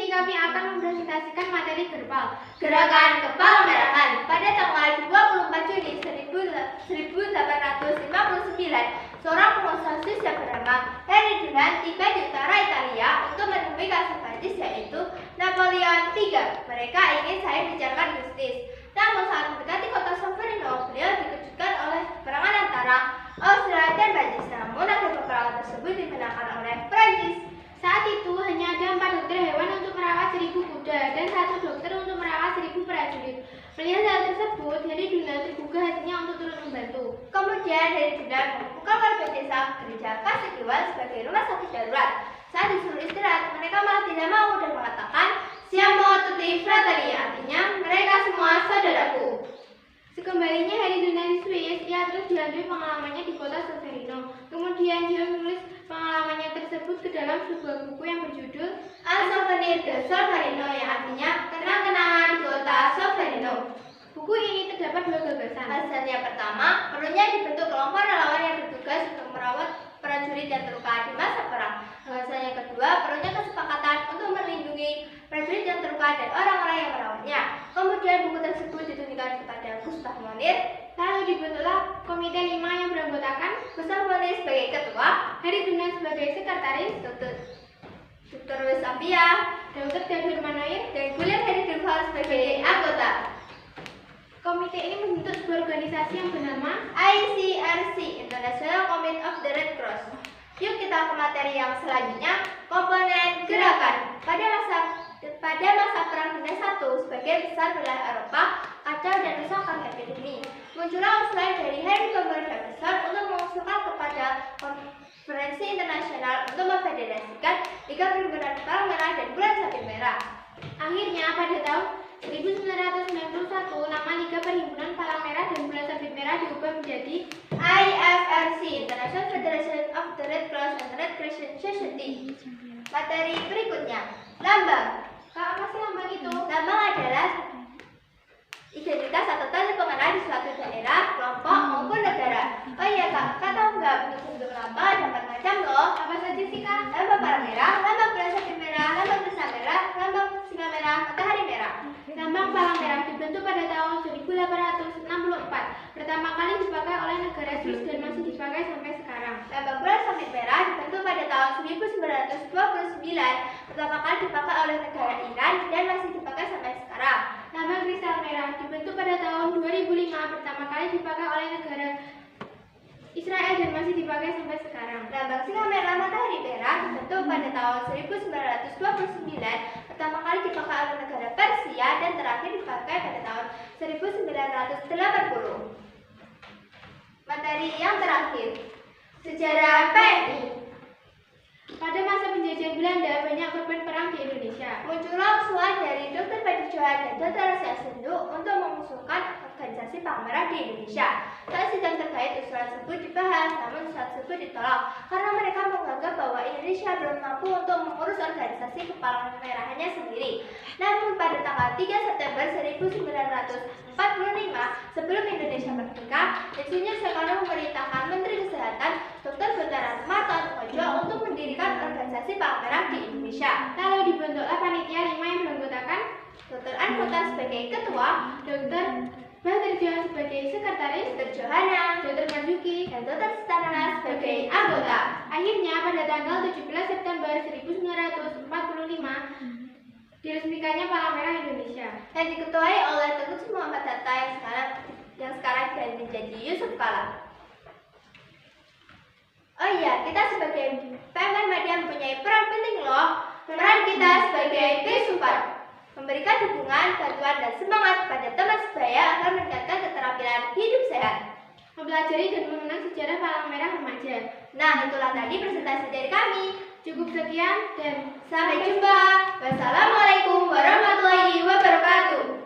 ini kami akan mempresentasikan materi verbal Gerakan Kepala-merahan pada tanggal 24 Juni 1859. Seorang pengusaha Swiss yang bernama Henry Dunant tiba di utara Italia untuk menemui Kasablanca, yaitu Napoleon III. Mereka ingin saya bicarakan bisnis. Namun saat mendekati kota Solferino, beliau dikejutkan oleh peperangan antara Austria dan Prancis. Namun akhir peperangan tersebut dimenangkan oleh Prancis. Saat itu hanya ada 4 dokter hewan untuk merawat 1000 kuda dan 1 dokter untuk merawat 1000 prajurit. Melihat hal tersebut, Henry Dunant tergugah hatinya untuk turut membantu. Kemudian Henry Dunant membuka warga desa gereja Castiglione sebagai rumah sakit darurat. Saat disuruh istirahat, mereka malah tidak mau dan mengatakan "Siamo tutti fratelli", artinya mereka semua saudaraku. Sekembalinya Henry Dunant di Swiss, ia terus dilalui pengalamannya di kota Solferino. Kemudian dia menulis pengalamannya tersebut ke dalam sebuah buku yang berjudul Un Souvenir de Solferino, yang artinya kenang-kenangan kota Solferino. Buku ini terdapat 2 gagasan. Gagasan yang pertama, perlunya dibentuk kelompok relawan yang bertugas untuk merawat prajurit yang terluka di masa perang. Gagasan yang kedua, perlunya kesepakatan untuk melindungi prajurit yang terluka dan orang-orang yang merawatnya. Kemudian buku tersebut ditunjukkan kepada Gustav Mounier. Lalu dibentuklah Komite 5 yang beranggotakan Gustav Mounier sebagai ketua, Henry Dunant sebagai sekretaris, Dr. Louis Appiah, Dr. Theodor Manoir, dan William Henry Duval sebagai anggota. Komite ini membentuk sebuah organisasi yang bernama ICRC, International Committee of the Red Cross. Yuk kita ke materi yang selanjutnya, komponen gerakan. Pada masa Perang Dunia I, sebagian besar wilayah Eropa kacau dan rusak karena epidemi. Muncullah usulan dari Henry Davidson untuk mengusulkan kepada konferensi internasional untuk memfederasikan Liga Perhimpunan Palang Merah dan Bulan Sabit Merah. Akhirnya pada tahun 1991, nama Liga Perhimpunan Palang Merah dan Bulan Sabit Merah diubah menjadi IFRC, International Federation of the Red Cross and Red Crescent Society. Materi berikutnya, lambang. Apa sih lambang itu? Lambang adalah identitas atau tanda pengenal di suatu daerah, kelompok maupun negara. Oh iya kak, tahu nggak bentuk-bentuk lambang ada 4 macam loh. Apa saja sih kak? Lambang palang merah, lambang bulan sabit merah, lambang desa merah, lambang singa merah, matahari merah. Lambang palang merah dibentuk pada tahun 1864. Pertama kali dipakai oleh negara Swiss dan masih dipakai sampai sekarang. Lambang bulan sabit merah dibentuk pada tahun 1929. Pertama kali dipakai oleh negara Iran dan masih dipakai sampai sekarang. Lambang kristal merah dibentuk pada tahun 2005. Pertama kali dipakai oleh negara Israel dan masih dipakai sampai sekarang. Lambang singa merah matahari merah dibentuk pada tahun 1929. Pertama kali dipakai oleh negara Persia dan terakhir dipakai pada tahun 1980. Materi yang terakhir, sejarah PNI. Pada masa penjajahan Belanda, banyak korban perang di Indonesia. Muncullah usulan dari Dr. Padi Johan dan Dr. Rasya Senduk untuk mengusulkan organisasi Palang Merah di Indonesia. Saat sidang terkait usulan tersebut dibahas, namun usulan tersebut ditolak karena mereka menganggap bahwa Indonesia belum mampu untuk mengurus organisasi Kepalang Merahannya sendiri. Namun pada tanggal 3 September 1945, sebelum Indonesia merdeka, Insinyur Soekarno memerintahkan Menteri Kesehatan Dr. Bentara Martoatmojo untuk mendirikan organisasi Palang Merah di Indonesia. Lalu dibentuklah panitia 5 yang beranggotakan Dr. Anggota sebagai ketua, Dr. Badr Johan sebagai sekretaris, Dr. Johanna, Dr. Marzuki, dan Dr. Stanana sebagai anggota. Akhirnya pada tanggal 17 September 1945 diresmikannya Palang Merah Indonesia dan diketuai oleh Tengku Muhammad Hatta yang sekarang menjadi Yusuf Kala. Oh iya, kita sebagai PMN Media mempunyai peran penting loh. Peran kita sebagai Bisupat memberikan dukungan, bantuan, dan semangat pada teman sebaya agar meningkatkan keterampilan hidup sehat, mempelajari dan mengenang sejarah Palang Merah remaja. Nah, itulah tadi presentasi dari kami. Cukup sekian dan sampai jumpa. Wassalamualaikum warahmatullahi wabarakatuh.